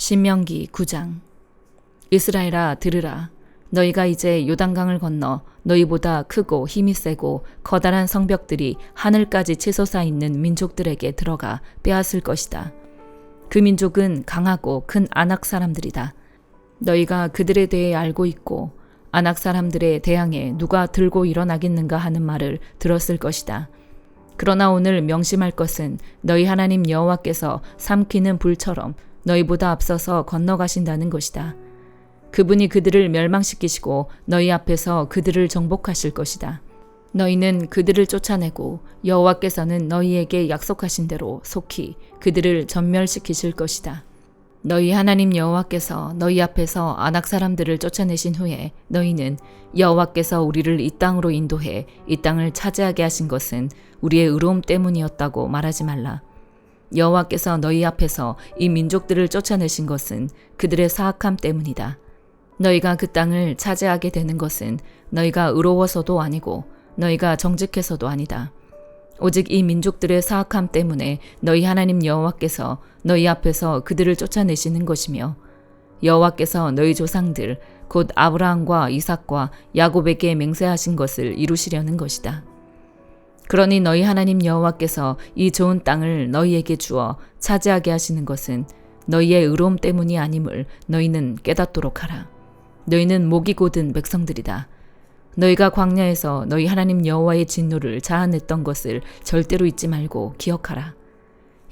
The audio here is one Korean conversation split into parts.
신명기 9장. 이스라엘아 들으라. 너희가 이제 요단강을 건너 너희보다 크고 힘이 세고 커다란 성벽들이 하늘까지 치솟아 있는 민족들에게 들어가 빼앗을 것이다. 그 민족은 강하고 큰 아낙 사람들이다. 너희가 그들에 대해 알고 있고 아낙 사람들에 대항해 누가 들고 일어나겠는가 하는 말을 들었을 것이다. 그러나 오늘 명심할 것은 너희 하나님 여호와께서 삼키는 불처럼 너희보다 앞서서 건너가신다는 것이다. 그분이 그들을 멸망시키시고 너희 앞에서 그들을 정복하실 것이다. 너희는 그들을 쫓아내고 여호와께서는 너희에게 약속하신 대로 속히 그들을 전멸시키실 것이다. 너희 하나님 여호와께서 너희 앞에서 아낙 사람들을 쫓아내신 후에 너희는 여호와께서 우리를 이 땅으로 인도해 이 땅을 차지하게 하신 것은 우리의 의로움 때문이었다고 말하지 말라. 여호와께서 너희 앞에서 이 민족들을 쫓아내신 것은 그들의 사악함 때문이다. 너희가 그 땅을 차지하게 되는 것은 너희가 의로워서도 아니고 너희가 정직해서도 아니다. 오직 이 민족들의 사악함 때문에 너희 하나님 여호와께서 너희 앞에서 그들을 쫓아내시는 것이며 여호와께서 너희 조상들 곧 아브라함과 이삭과 야곱에게 맹세하신 것을 이루시려는 것이다. 그러니 너희 하나님 여호와께서 이 좋은 땅을 너희에게 주어 차지하게 하시는 것은 너희의 의로움 때문이 아님을 너희는 깨닫도록 하라. 너희는 목이 곧은 백성들이다. 너희가 광야에서 너희 하나님 여호와의 진노를 자아냈던 것을 절대로 잊지 말고 기억하라.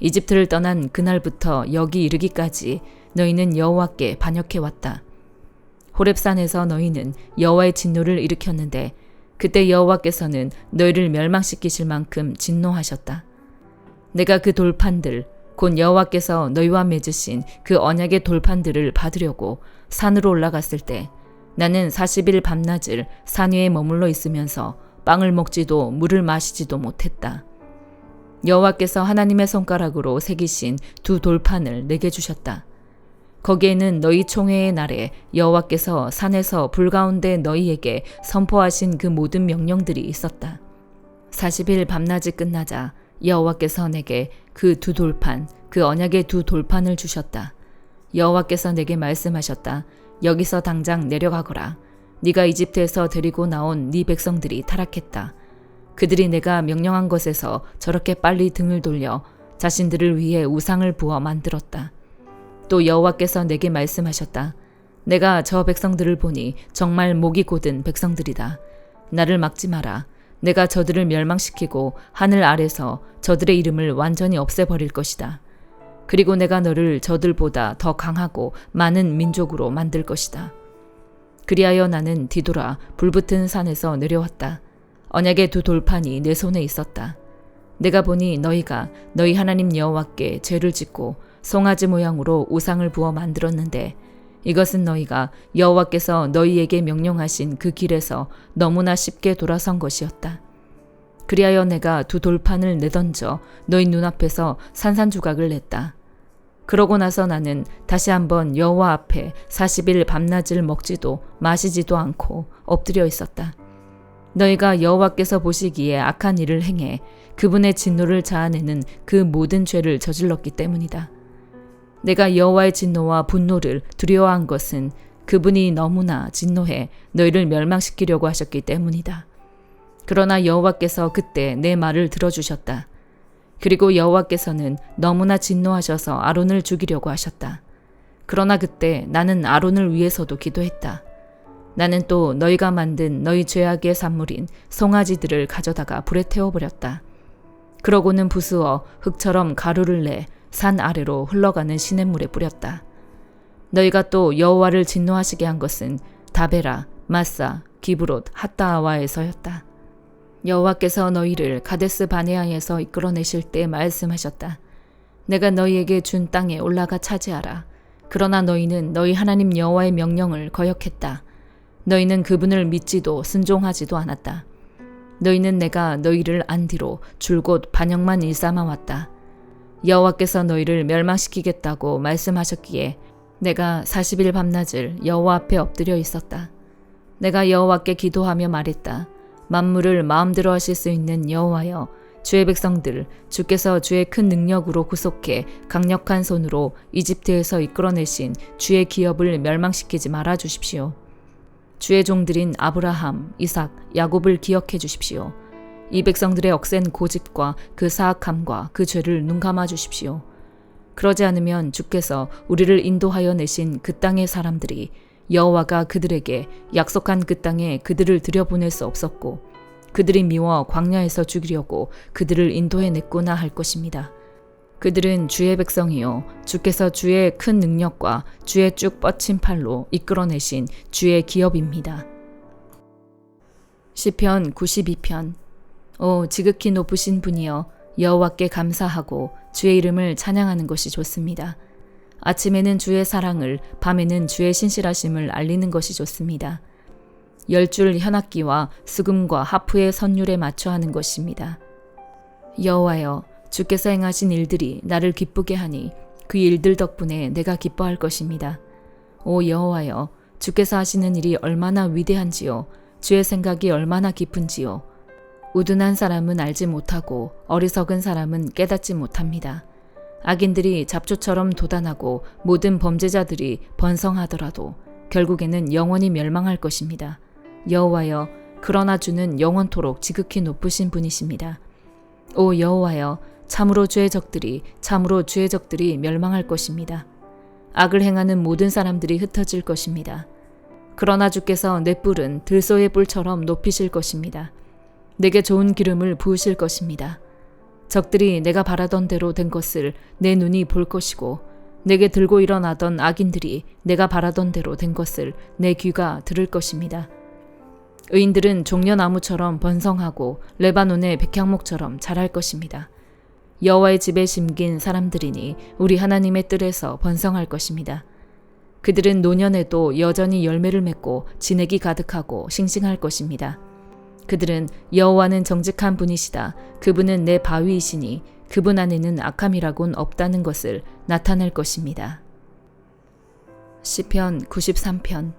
이집트를 떠난 그날부터 여기 이르기까지 너희는 여호와께 반역해왔다. 호렙산에서 너희는 여호와의 진노를 일으켰는데 그때 여호와께서는 너희를 멸망시키실 만큼 진노하셨다. 내가 그 돌판들 곧 여호와께서 너희와 맺으신 그 언약의 돌판들을 받으려고 산으로 올라갔을 때 나는 40일 밤낮을 산 위에 머물러 있으면서 빵을 먹지도 물을 마시지도 못했다. 여호와께서 하나님의 손가락으로 새기신 두 돌판을 내게 주셨다. 거기에는 너희 총회의 날에 여호와께서 산에서 불 가운데 너희에게 선포하신 그 모든 명령들이 있었다. 40일 밤낮이 끝나자 여호와께서 내게 그 두 돌판, 그 언약의 두 돌판을 주셨다. 여호와께서 내게 말씀하셨다. 여기서 당장 내려가거라. 네가 이집트에서 데리고 나온 네 백성들이 타락했다. 그들이 내가 명령한 것에서 저렇게 빨리 등을 돌려 자신들을 위해 우상을 부어 만들었다. 또 여호와께서 내게 말씀하셨다. 내가 저 백성들을 보니 정말 목이 곧은 백성들이다. 나를 막지 마라. 내가 저들을 멸망시키고 하늘 아래서 저들의 이름을 완전히 없애버릴 것이다. 그리고 내가 너를 저들보다 더 강하고 많은 민족으로 만들 것이다. 그리하여 나는 뒤돌아 불붙은 산에서 내려왔다. 언약의 두 돌판이 내 손에 있었다. 내가 보니 너희가 너희 하나님 여호와께 죄를 짓고 송아지 모양으로 우상을 부어 만들었는데 이것은 너희가 여호와께서 너희에게 명령하신 그 길에서 너무나 쉽게 돌아선 것이었다. 그리하여 내가 두 돌판을 내던져 너희 눈앞에서 산산조각을 냈다. 그러고 나서 나는 다시 한번 여호와 앞에 40일 밤낮을 먹지도 마시지도 않고 엎드려 있었다. 너희가 여호와께서 보시기에 악한 일을 행해 그분의 진노를 자아내는 그 모든 죄를 저질렀기 때문이다. 내가 여호와의 진노와 분노를 두려워한 것은 그분이 너무나 진노해 너희를 멸망시키려고 하셨기 때문이다. 그러나 여호와께서 그때 내 말을 들어주셨다. 그리고 여호와께서는 너무나 진노하셔서 아론을 죽이려고 하셨다. 그러나 그때 나는 아론을 위해서도 기도했다. 나는 또 너희가 만든 너희 죄악의 산물인 송아지들을 가져다가 불에 태워버렸다. 그러고는 부수어 흙처럼 가루를 내 산 아래로 흘러가는 시냇물에 뿌렸다. 너희가 또 여호와를 진노하시게 한 것은 다베라, 마사, 기브롯, 핫다아와에서였다. 여호와께서 너희를 가데스 바네아에서 이끌어내실 때 말씀하셨다. 내가 너희에게 준 땅에 올라가 차지하라. 그러나 너희는 너희 하나님 여호와의 명령을 거역했다. 너희는 그분을 믿지도 순종하지도 않았다. 너희는 내가 너희를 안 뒤로 줄곧 반역만 일삼아 왔다. 여호와께서 너희를 멸망시키겠다고 말씀하셨기에 내가 40일 밤낮을 여호와 앞에 엎드려 있었다. 내가 여호와께 기도하며 말했다. 만물을 마음대로 하실 수 있는 여호와여, 주의 백성들, 주께서 주의 큰 능력으로 구속해 강력한 손으로 이집트에서 이끌어내신 주의 기업을 멸망시키지 말아 주십시오. 주의 종들인 아브라함, 이삭, 야곱을 기억해 주십시오. 이 백성들의 억센 고집과 그 사악함과 그 죄를 눈감아 주십시오. 그러지 않으면 주께서 우리를 인도하여 내신 그 땅의 사람들이 여호와가 그들에게 약속한 그 땅에 그들을 들여보낼 수 없었고 그들이 미워 광야에서 죽이려고 그들을 인도해냈구나 할 것입니다. 그들은 주의 백성이요 주께서 주의 큰 능력과 주의 쭉 뻗친 팔로 이끌어내신 주의 기업입니다. 시편 92편. 오 지극히 높으신 분이여 여호와께 감사하고 주의 이름을 찬양하는 것이 좋습니다. 아침에는 주의 사랑을, 밤에는 주의 신실하심을 알리는 것이 좋습니다. 10줄 현악기와 수금과 하프의 선율에 맞춰 하는 것입니다. 여호와여, 주께서 행하신 일들이 나를 기쁘게 하니 그 일들 덕분에 내가 기뻐할 것입니다. 오 여호와여, 주께서 하시는 일이 얼마나 위대한지요. 주의 생각이 얼마나 깊은지요. 우둔한 사람은 알지 못하고 어리석은 사람은 깨닫지 못합니다. 악인들이 잡초처럼 돋아나고 모든 범죄자들이 번성하더라도 결국에는 영원히 멸망할 것입니다. 여호와여, 그러나 주는 영원토록 지극히 높으신 분이십니다. 오 여호와여, 참으로 주의 적들이 멸망할 것입니다. 악을 행하는 모든 사람들이 흩어질 것입니다. 그러나 주께서 내 뿔은 들소의 뿔처럼 높이실 것입니다. 내게 좋은 기름을 부으실 것입니다. 적들이 내가 바라던 대로 된 것을 내 눈이 볼 것이고 내게 들고 일어나던 악인들이 내가 바라던 대로 된 것을 내 귀가 들을 것입니다. 의인들은 종려나무처럼 번성하고 레바논의 백향목처럼 자랄 것입니다. 여호와의 집에 심긴 사람들이니 우리 하나님의 뜰에서 번성할 것입니다. 그들은 노년에도 여전히 열매를 맺고 진액이 가득하고 싱싱할 것입니다. 그들은 여호와는 정직한 분이시다. 그분은 내 바위이시니 그분 안에는 악함이라곤 없다는 것을 나타낼 것입니다. 시편 93편.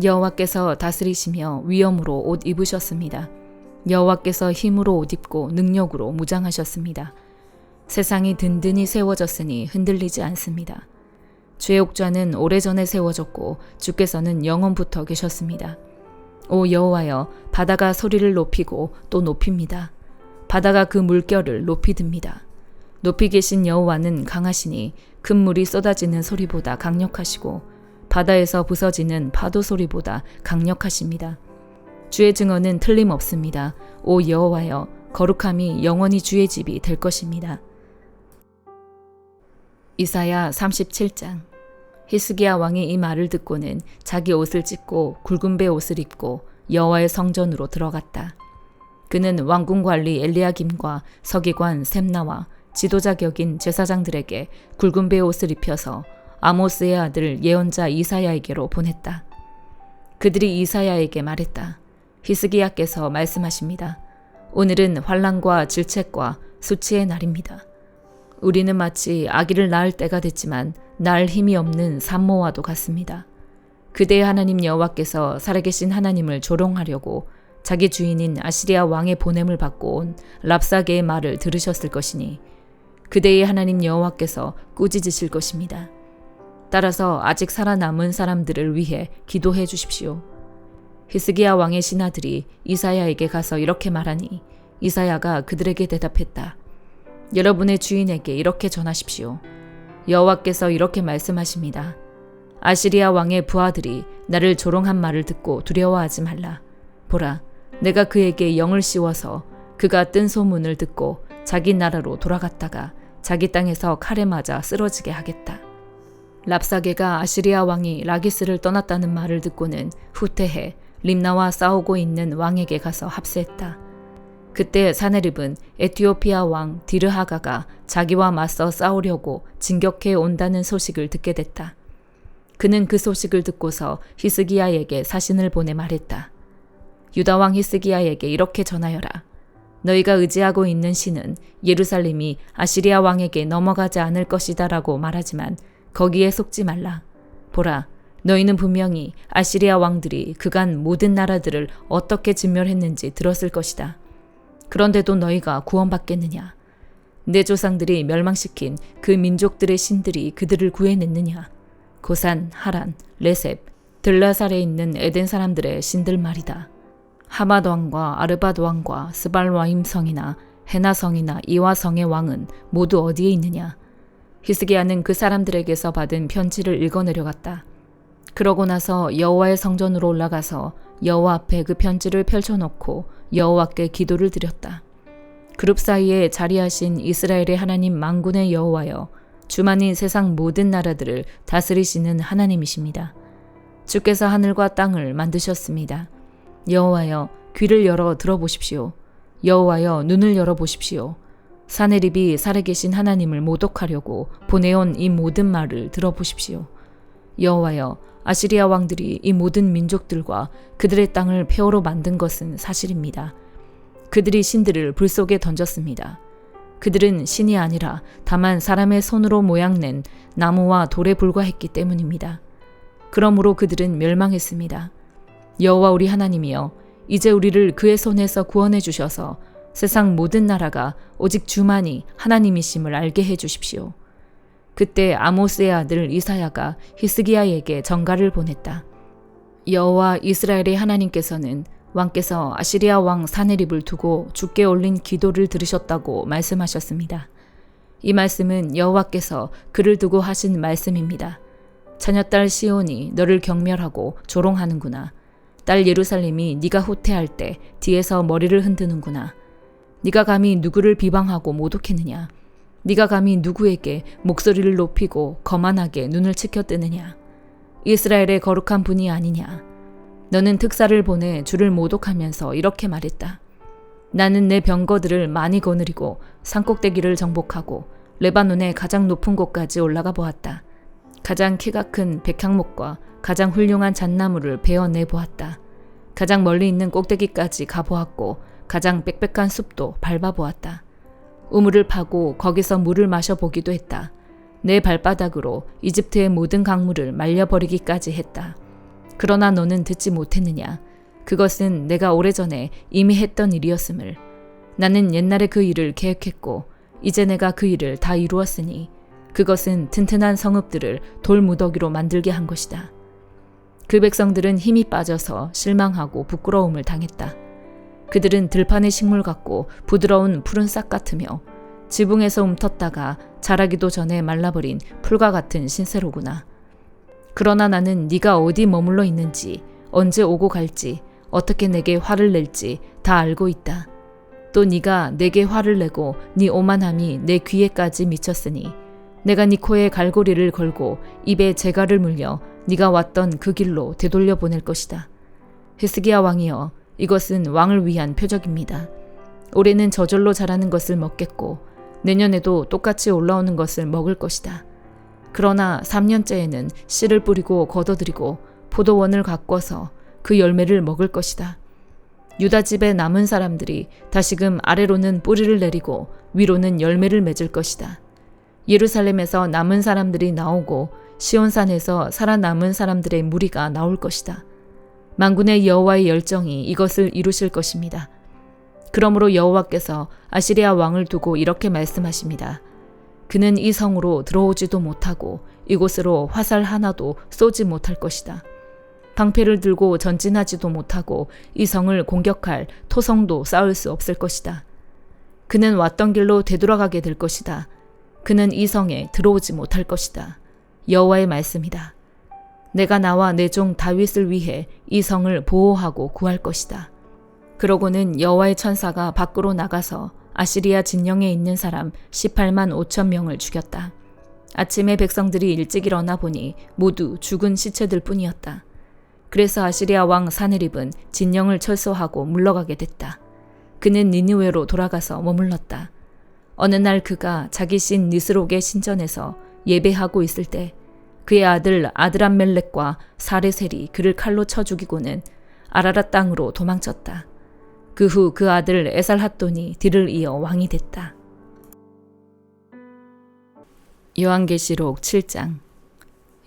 여호와께서 다스리시며 위엄으로 옷 입으셨습니다. 여호와께서 힘으로 옷 입고 능력으로 무장하셨습니다. 세상이 든든히 세워졌으니 흔들리지 않습니다. 주의 옥좌는 오래전에 세워졌고 주께서는 영원부터 계셨습니다. 오 여호와여, 바다가 소리를 높이고 또 높입니다. 바다가 그 물결을 높이 듭니다. 높이 계신 여호와는 강하시니 큰 물이 쏟아지는 소리보다 강력하시고 바다에서 부서지는 파도 소리보다 강력하십니다. 주의 증언은 틀림없습니다. 오 여호와여, 거룩함이 영원히 주의 집이 될 것입니다. 이사야 37장. 히스기야 왕이 이 말을 듣고는 자기 옷을 찢고 굵은 배 옷을 입고 여호와의 성전으로 들어갔다. 그는 왕궁 관리 엘리야김과 서기관 셈나와 지도자 격인 제사장들에게 굵은 배 옷을 입혀서 아모스의 아들 예언자 이사야에게로 보냈다. 그들이 이사야에게 말했다. 히스기야께서 말씀하십니다. 오늘은 환난과 질책과 수치의 날입니다. 우리는 마치 아기를 낳을 때가 됐지만 낳을 힘이 없는 산모와도 같습니다. 그대의 하나님 여호와께서 살아계신 하나님을 조롱하려고 자기 주인인 아시리아 왕의 보냄을 받고 온 랍사게의 말을 들으셨을 것이니 그대의 하나님 여호와께서 꾸짖으실 것입니다. 따라서 아직 살아남은 사람들을 위해 기도해 주십시오. 히스기야 왕의 신하들이 이사야에게 가서 이렇게 말하니 이사야가 그들에게 대답했다. 여러분의 주인에게 이렇게 전하십시오. 여호와께서 이렇게 말씀하십니다. 아시리아 왕의 부하들이 나를 조롱한 말을 듣고 두려워하지 말라. 보라, 내가 그에게 영을 씌워서 그가 뜬 소문을 듣고 자기 나라로 돌아갔다가 자기 땅에서 칼에 맞아 쓰러지게 하겠다. 랍사게가 아시리아 왕이 라기스를 떠났다는 말을 듣고는 후퇴해 림나와 싸우고 있는 왕에게 가서 합세했다. 그때 사네립은 에티오피아 왕 디르하가가 자기와 맞서 싸우려고 진격해 온다는 소식을 듣게 됐다. 그는 그 소식을 듣고서 히스기야에게 사신을 보내 말했다. 유다 왕 히스기야에게 이렇게 전하여라. 너희가 의지하고 있는 신은 예루살렘이 아시리아 왕에게 넘어가지 않을 것이다 라고 말하지만 거기에 속지 말라. 보라, 너희는 분명히 아시리아 왕들이 그간 모든 나라들을 어떻게 진멸했는지 들었을 것이다. 그런데도 너희가 구원받겠느냐? 내 조상들이 멸망시킨 그 민족들의 신들이 그들을 구해냈느냐? 고산, 하란, 레셉, 들라살에 있는 에덴 사람들의 신들 말이다. 하맛 왕과 아르밧 왕과 스발와임 성이나 헤나 성이나 이와 성의 왕은 모두 어디에 있느냐? 히스기야는 그 사람들에게서 받은 편지를 읽어내려갔다. 그러고 나서 여호와의 성전으로 올라가서 여호와 앞에 그 편지를 펼쳐놓고 여호와께 기도를 드렸다. 그룹 사이에 자리하신 이스라엘의 하나님 만군의 여호와여, 주만이 세상 모든 나라들을 다스리시는 하나님이십니다. 주께서 하늘과 땅을 만드셨습니다. 여호와여, 귀를 열어 들어보십시오. 여호와여, 눈을 열어보십시오. 사내립이 살아계신 하나님을 모독하려고 보내온 이 모든 말을 들어보십시오. 여호와여, 아시리아 왕들이 이 모든 민족들과 그들의 땅을 폐허로 만든 것은 사실입니다. 그들이 신들을 불 속에 던졌습니다. 그들은 신이 아니라 다만 사람의 손으로 모양낸 나무와 돌에 불과했기 때문입니다. 그러므로 그들은 멸망했습니다. 여호와 우리 하나님이여, 이제 우리를 그의 손에서 구원해 주셔서 세상 모든 나라가 오직 주만이 하나님이심을 알게 해 주십시오. 그때 아모스의 아들 이사야가 히스기야에게 전가를 보냈다. 여호와 이스라엘의 하나님께서는 왕께서 아시리아 왕 사네립을 두고 주께 올린 기도를 들으셨다고 말씀하셨습니다. 이 말씀은 여호와께서 그를 두고 하신 말씀입니다. 자녀딸 시온이 너를 경멸하고 조롱하는구나. 딸 예루살렘이 네가 후퇴할 때 뒤에서 머리를 흔드는구나. 네가 감히 누구를 비방하고 모독했느냐? 네가 감히 누구에게 목소리를 높이고 거만하게 눈을 치켜뜨느냐? 이스라엘의 거룩한 분이 아니냐? 너는 특사를 보내 주를 모독하면서 이렇게 말했다. 나는 내 병거들을 많이 거느리고 산꼭대기를 정복하고 레바논의 가장 높은 곳까지 올라가 보았다. 가장 키가 큰 백향목과 가장 훌륭한 잣나무를 베어내 보았다. 가장 멀리 있는 꼭대기까지 가보았고 가장 빽빽한 숲도 밟아보았다. 우물을 파고 거기서 물을 마셔보기도 했다. 내 발바닥으로 이집트의 모든 강물을 말려버리기까지 했다. 그러나 너는 듣지 못했느냐? 그것은 내가 오래전에 이미 했던 일이었음을. 나는 옛날에 그 일을 계획했고 이제 내가 그 일을 다 이루었으니 그것은 튼튼한 성읍들을 돌무더기로 만들게 한 것이다. 그 백성들은 힘이 빠져서 실망하고 부끄러움을 당했다. 그들은 들판의 식물 같고 부드러운 푸른 싹 같으며 지붕에서 움텄다가 자라기도 전에 말라버린 풀과 같은 신세로구나. 그러나 나는 네가 어디 머물러 있는지, 언제 오고 갈지, 어떻게 내게 화를 낼지 다 알고 있다. 또 네가 내게 화를 내고 네 오만함이 내 귀에까지 미쳤으니 내가 네 코에 갈고리를 걸고 입에 재갈을 물려 네가 왔던 그 길로 되돌려 보낼 것이다. 히스기야 왕이여, 이것은 왕을 위한 표적입니다. 올해는 저절로 자라는 것을 먹겠고 내년에도 똑같이 올라오는 것을 먹을 것이다. 그러나 3년째에는 씨를 뿌리고 걷어들이고 포도원을 가꿔서 그 열매를 먹을 것이다. 유다 집의 남은 사람들이 다시금 아래로는 뿌리를 내리고 위로는 열매를 맺을 것이다. 예루살렘에서 남은 사람들이 나오고 시온산에서 살아남은 사람들의 무리가 나올 것이다. 만군의 여호와의 열정이 이것을 이루실 것입니다. 그러므로 여호와께서 아시리아 왕을 두고 이렇게 말씀하십니다. 그는 이 성으로 들어오지도 못하고 이곳으로 화살 하나도 쏘지 못할 것이다. 방패를 들고 전진하지도 못하고 이 성을 공격할 토성도 쌓을 수 없을 것이다. 그는 왔던 길로 되돌아가게 될 것이다. 그는 이 성에 들어오지 못할 것이다. 여호와의 말씀이다. 내가 나와 내 종 다윗을 위해 이 성을 보호하고 구할 것이다. 그러고는 여호와의 천사가 밖으로 나가서 아시리아 진영에 있는 사람 18만 5천 명을 죽였다. 아침에 백성들이 일찍 일어나 보니 모두 죽은 시체들 뿐이었다. 그래서 아시리아 왕 사네립은 진영을 철수하고 물러가게 됐다. 그는 니느웨로 돌아가서 머물렀다. 어느 날 그가 자기 신 니스록의 신전에서 예배하고 있을 때 그의 아들 아드람멜렉과 사레셀이 그를 칼로 쳐 죽이고는 아라랏 땅으로 도망쳤다. 그 후 그 아들 에살핫돈이 뒤를 이어 왕이 됐다. 요한계시록 7장.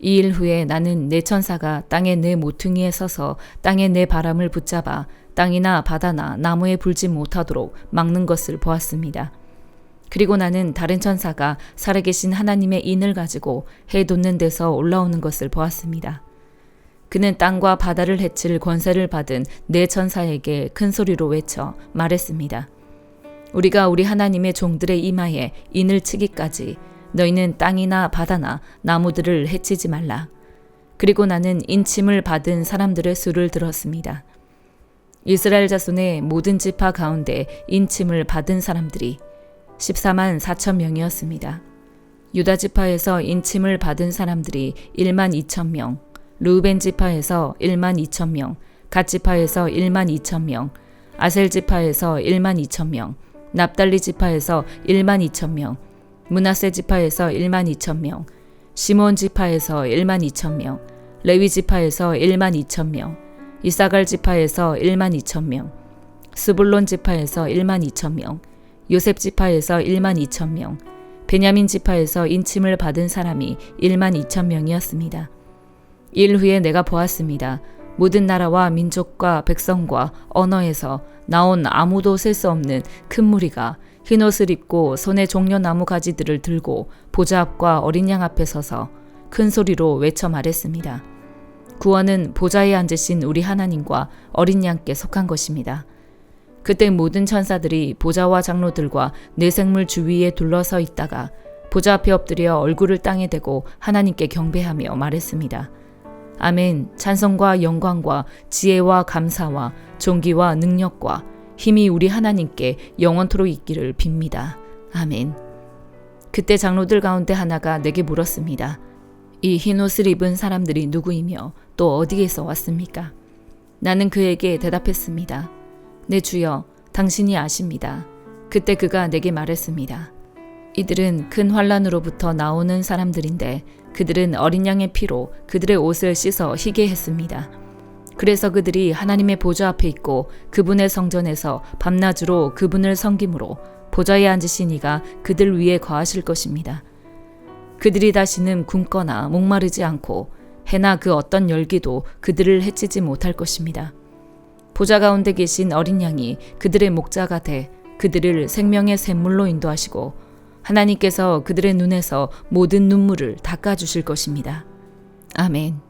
이 일 후에 나는 내 천사가 땅의 내 모퉁이에 서서 땅의 내 바람을 붙잡아 땅이나 바다나 나무에 불지 못하도록 막는 것을 보았습니다. 그리고 나는 다른 천사가 살아계신 하나님의 인을 가지고 해 돋는 데서 올라오는 것을 보았습니다. 그는 땅과 바다를 해칠 권세를 받은 네 천사에게 큰 소리로 외쳐 말했습니다. 우리가 우리 하나님의 종들의 이마에 인을 치기까지 너희는 땅이나 바다나 나무들을 해치지 말라. 그리고 나는 인침을 받은 사람들의 수를 들었습니다. 이스라엘 자손의 모든 지파 가운데 인침을 받은 사람들이 14만 4천 명이었습니다. 유다 지파에서 인침을 받은 사람들이 1만 2천 명, 르우벤 지파에서 1만 2천 명, 갓 지파에서 1만 2천 명, 아셀 지파에서 1만 2천 명, 납달리 지파에서 1만 2천 명, 므낫세 지파에서 1만 2천 명, 시몬 지파에서 1만 2천 명, 레위 지파에서 1만 2천 명, 이사갈 지파에서 1만 2천 명, 스불론 지파에서 1만 2천 명, 요셉 지파에서 1만 2천 명, 베냐민 지파에서 인침을 받은 사람이 1만 2천 명이었습니다. 일 후에 내가 보았습니다. 모든 나라와 민족과 백성과 언어에서 나온 아무도 셀 수 없는 큰 무리가 흰옷을 입고 손에 종려나무 가지들을 들고 보좌 앞과 어린 양 앞에 서서 큰 소리로 외쳐 말했습니다. 구원은 보좌에 앉으신 우리 하나님과 어린 양께 속한 것입니다. 그때 모든 천사들이 보좌와 장로들과 네 생물 주위에 둘러서 있다가 보좌 앞에 엎드려 얼굴을 땅에 대고 하나님께 경배하며 말했습니다. 아멘. 찬송과 영광과 지혜와 감사와 존귀와 능력과 힘이 우리 하나님께 영원토록 있기를 빕니다. 아멘. 그때 장로들 가운데 하나가 내게 물었습니다. 이 흰옷을 입은 사람들이 누구이며 또 어디에서 왔습니까? 나는 그에게 대답했습니다. 내 주여, 당신이 아십니다. 그때 그가 내게 말했습니다. 이들은 큰 환란으로부터 나오는 사람들인데 그들은 어린 양의 피로 그들의 옷을 씻어 희게 했습니다. 그래서 그들이 하나님의 보좌 앞에 있고 그분의 성전에서 밤낮으로 그분을 섬김으로 보좌에 앉으신 이가 그들 위에 거하실 것입니다. 그들이 다시는 굶거나 목마르지 않고 해나 그 어떤 열기도 그들을 해치지 못할 것입니다. 보좌 가운데 계신 어린 양이 그들의 목자가 돼 그들을 생명의 샘물로 인도하시고 하나님께서 그들의 눈에서 모든 눈물을 닦아주실 것입니다. 아멘.